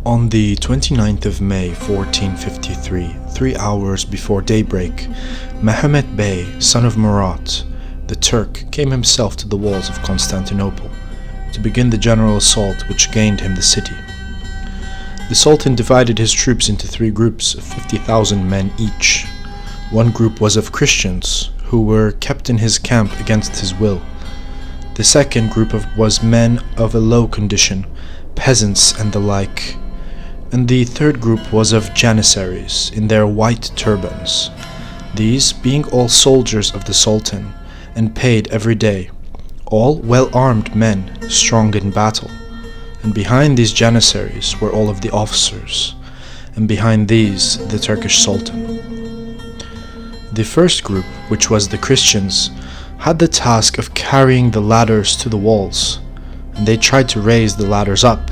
On the 29th of May 1453, 3 hours before daybreak, Mehmet Bey, son of Murat, the Turk, came himself to the walls of Constantinople to begin the general assault which gained him the city. The Sultan divided his troops into 3 groups of 50,000 men each. One group was of Christians, who were kept in his camp against his will. The second group was men of a low condition, peasants and the like, and the third group was of Janissaries in their white turbans, these being all soldiers of the Sultan, and paid every day, all well-armed men, strong in battle. And behind these Janissaries were all of the officers, and behind these the Turkish Sultan. The first group, which was the Christians, had the task of carrying the ladders to the walls, and they tried to raise the ladders up,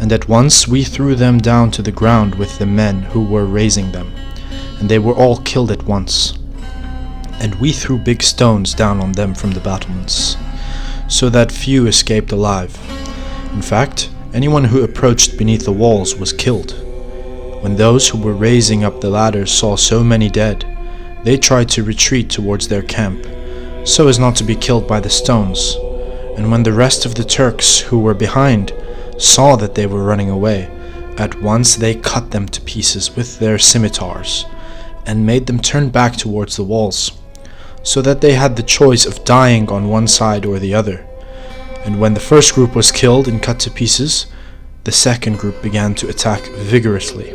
and at once we threw them down to the ground with the men who were raising them, and they were all killed at once. And we threw big stones down on them from the battlements, so that few escaped alive. In fact, anyone who approached beneath the walls was killed. When those who were raising up the ladders saw so many dead, they tried to retreat towards their camp, so as not to be killed by the stones. And when the rest of the Turks who were behind saw that they were running away, at once they cut them to pieces with their scimitars, and made them turn back towards the walls, so that they had the choice of dying on one side or the other. And when the first group was killed and cut to pieces, the second group began to attack vigorously.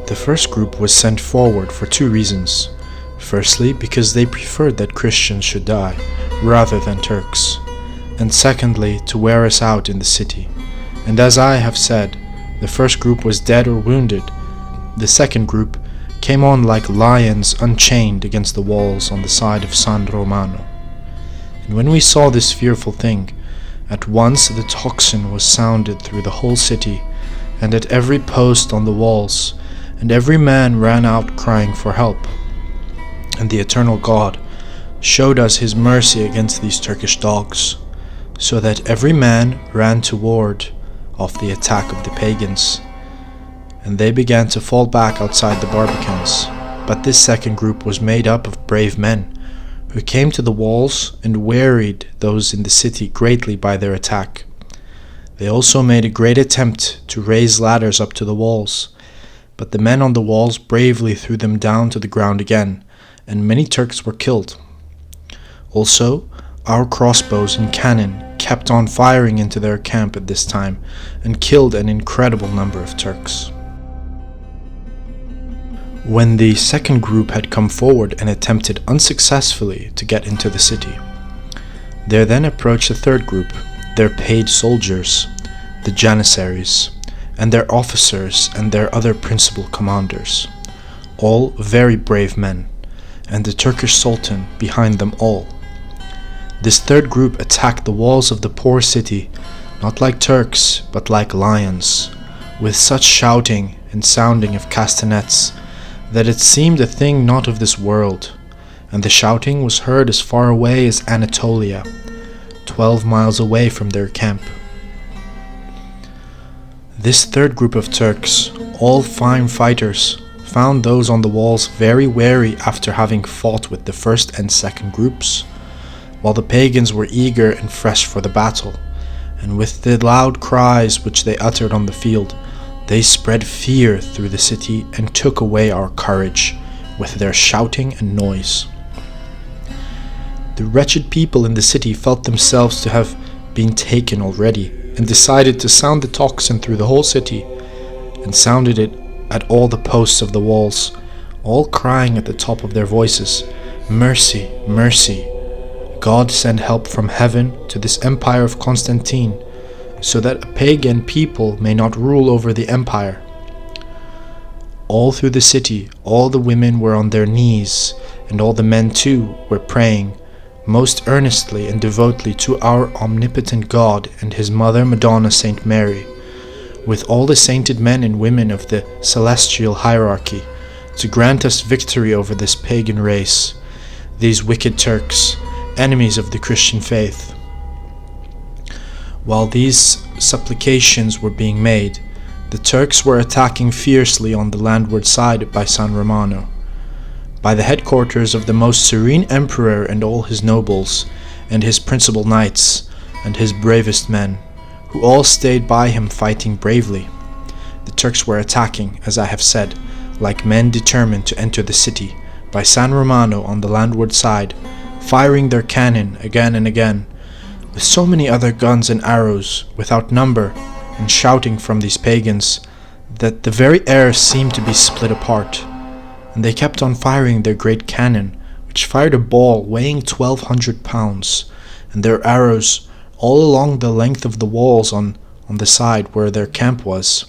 The first group was sent forward for 2 reasons. Firstly, because they preferred that Christians should die, rather than Turks, and secondly, to wear us out in the city. And as I have said, the first group was dead or wounded. The second group came on like lions unchained against the walls on the side of San Romano. And when we saw this fearful thing, at once the tocsin was sounded through the whole city, and at every post on the walls, and every man ran out crying for help. And the eternal God showed us his mercy against these Turkish dogs, so that every man ran to ward off the attack of the pagans, and they began to fall back outside the barbicans. But this second group was made up of brave men, who came to the walls and wearied those in the city greatly by their attack. They also made a great attempt to raise ladders up to the walls, but the men on the walls bravely threw them down to the ground again, and many Turks were killed. Also, our crossbows and cannon kept on firing into their camp at this time, and killed an incredible number of Turks. When the second group had come forward and attempted unsuccessfully to get into the city, there then approached the third group, their paid soldiers, the Janissaries, and their officers and their other principal commanders, all very brave men, and the Turkish Sultan behind them all. This third group attacked the walls of the poor city, not like Turks, but like lions, with such shouting and sounding of castanets that it seemed a thing not of this world, and the shouting was heard as far away as Anatolia, 12 miles away from their camp. This third group of Turks, all fine fighters, found those on the walls very wary after having fought with the first and second groups, while the pagans were eager and fresh for the battle, and with the loud cries which they uttered on the field, they spread fear through the city and took away our courage with their shouting and noise. The wretched people in the city felt themselves to have been taken already, and decided to sound the tocsin through the whole city, and sounded it at all the posts of the walls, all crying at the top of their voices, "Mercy, mercy! God send help from heaven to this empire of Constantine, so that a pagan people may not rule over the empire." All through the city, all the women were on their knees, and all the men too were praying most earnestly and devotedly to our omnipotent God and his mother Madonna Saint Mary, with all the sainted men and women of the celestial hierarchy, to grant us victory over this pagan race, these wicked Turks, enemies of the Christian faith. While these supplications were being made, the Turks were attacking fiercely on the landward side by San Romano, by the headquarters of the most serene emperor and all his nobles, and his principal knights, and his bravest men, who all stayed by him fighting bravely. The Turks were attacking, as I have said, like men determined to enter the city, by San Romano on the landward side, firing their cannon again and again, with so many other guns and arrows, without number, and shouting from these pagans, that the very air seemed to be split apart. And they kept on firing their great cannon, which fired a ball weighing 1,200 pounds, and their arrows all along the length of the walls on the side where their camp was,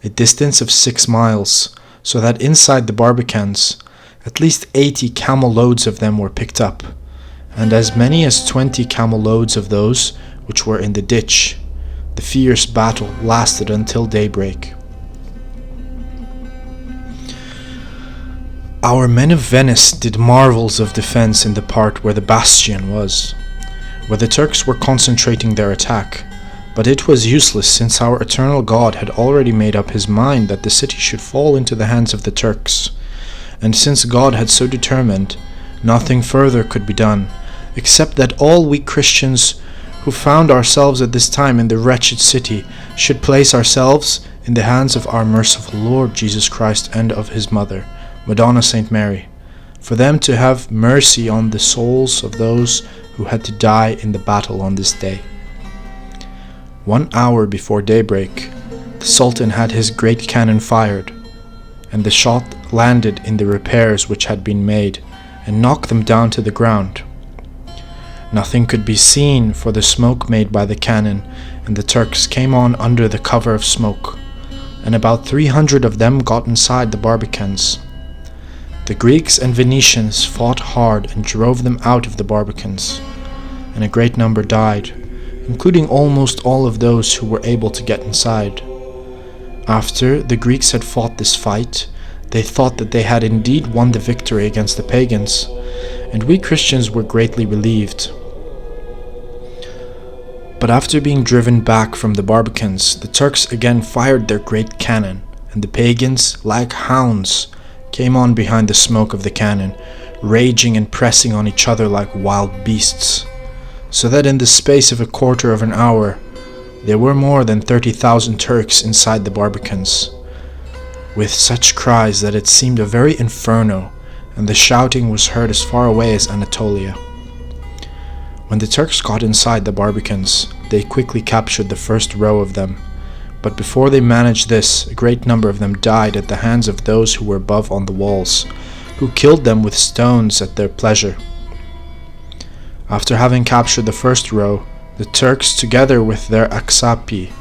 a distance of 6 miles, so that inside the barbicans at least 80 camel loads of them were picked up, and as many as 20 camel loads of those which were in the ditch. The fierce battle lasted until daybreak. Our men of Venice did marvels of defense in the part where the bastion was, where the Turks were concentrating their attack, but it was useless, since our eternal God had already made up his mind that the city should fall into the hands of the Turks, and since God had so determined, nothing further could be done, except that all we Christians who found ourselves at this time in the wretched city should place ourselves in the hands of our merciful Lord Jesus Christ and of his mother, Madonna Saint Mary, for them to have mercy on the souls of those who had to die in the battle on this day. 1 hour before daybreak, the Sultan had his great cannon fired, and the shot landed in the repairs which had been made, and knocked them down to the ground. Nothing could be seen for the smoke made by the cannon, and the Turks came on under the cover of smoke, and about 300 of them got inside the barbicans. The Greeks and Venetians fought hard and drove them out of the barbicans, and a great number died, including almost all of those who were able to get inside. After the Greeks had fought this fight, they thought that they had indeed won the victory against the pagans, and we Christians were greatly relieved. But after being driven back from the barbicans, the Turks again fired their great cannon, and the pagans, like hounds, came on behind the smoke of the cannon, raging and pressing on each other like wild beasts, so that in the space of a quarter of an hour there were more than 30,000 Turks inside the barbicans, with such cries that it seemed a very inferno, and the shouting was heard as far away as Anatolia. When the Turks got inside the barbicans, they quickly captured the first row of them, but before they managed this, a great number of them died at the hands of those who were above on the walls, who killed them with stones at their pleasure. After having captured the first row, the Turks, together with their aksapi,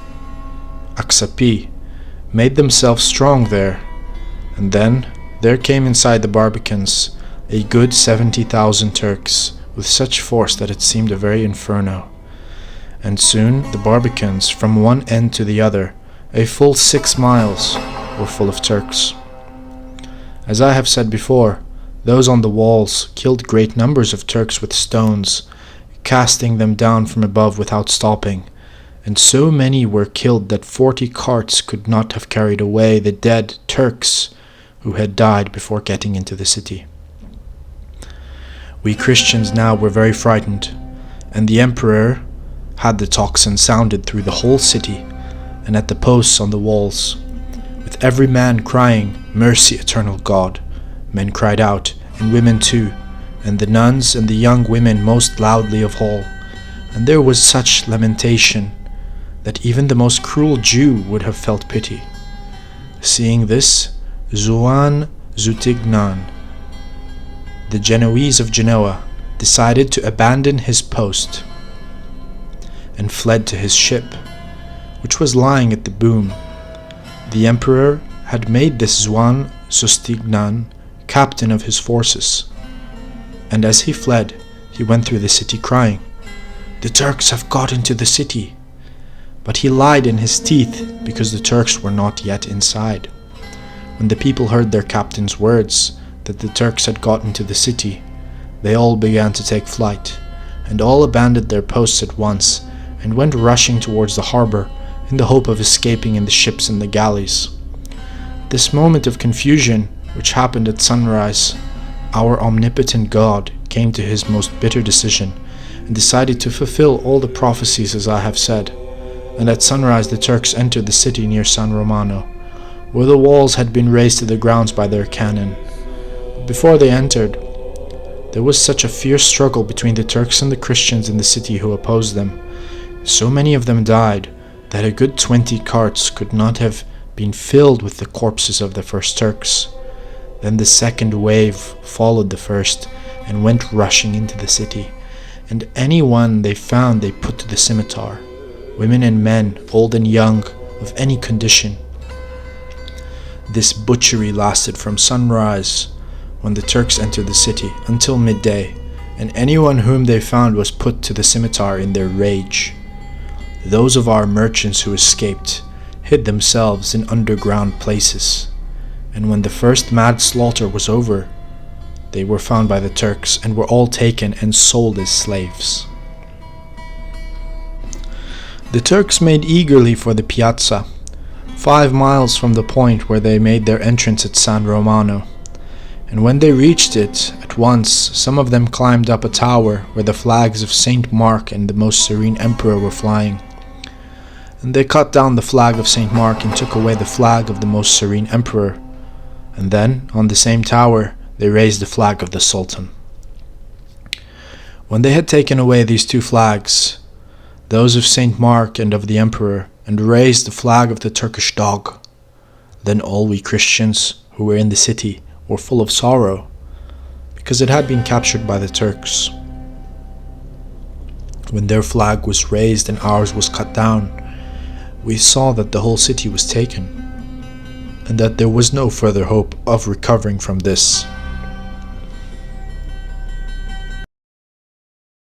made themselves strong there, and then there came inside the barbicans a good 70,000 Turks, with such force that it seemed a very inferno. And soon the barbicans, from one end to the other, a full 6 miles, were full of Turks. As I have said before, those on the walls killed great numbers of Turks with stones, casting them down from above without stopping, and so many were killed that 40 carts could not have carried away the dead Turks who had died before getting into the city. We Christians now were very frightened, and the emperor had the tocsin sounded through the whole city and at the posts on the walls, with every man crying, "Mercy, eternal God." Men cried out, and women too, and the nuns and the young women most loudly of all, and there was such lamentation that even the most cruel Jew would have felt pity. Seeing this, Zuan Zutignan, the Genoese of Genoa, decided to abandon his post and fled to his ship, which was lying at the boom. The emperor had made this Zuan Sustignan captain of his forces, and as he fled, he went through the city crying, "The Turks have got into the city." But he lied in his teeth, because the Turks were not yet inside. When the people heard their captain's words, that the Turks had got into the city, they all began to take flight, and all abandoned their posts at once, and went rushing towards the harbor in the hope of escaping in the ships and the galleys. This moment of confusion, which happened at sunrise, our omnipotent God came to his most bitter decision and decided to fulfill all the prophecies as I have said. And at sunrise the Turks entered the city near San Romano, where the walls had been razed to the grounds by their cannon. But before they entered, there was such a fierce struggle between the Turks and the Christians in the city who opposed them. So many of them died that a good 20 carts could not have been filled with the corpses of the first Turks. Then the second wave followed the first and went rushing into the city, and anyone they found they put to the scimitar, women and men, old and young, of any condition. This butchery lasted from sunrise, when the Turks entered the city, until midday, and anyone whom they found was put to the scimitar in their rage. Those of our merchants who escaped hid themselves in underground places, and when the first mad slaughter was over, they were found by the Turks and were all taken and sold as slaves. The Turks made eagerly for the piazza, 5 miles from the point where they made their entrance at San Romano. And when they reached it, at once some of them climbed up a tower where the flags of Saint Mark and the Most Serene Emperor were flying. And they cut down the flag of Saint Mark and took away the flag of the Most Serene Emperor. And then, on the same tower, they raised the flag of the Sultan. When they had taken away these 2 flags, those of Saint Mark and of the Emperor, and raised the flag of the Turkish dog, then all we Christians who were in the city were full of sorrow, because it had been captured by the Turks. When their flag was raised and ours was cut down, we saw that the whole city was taken, and that there was no further hope of recovering from this.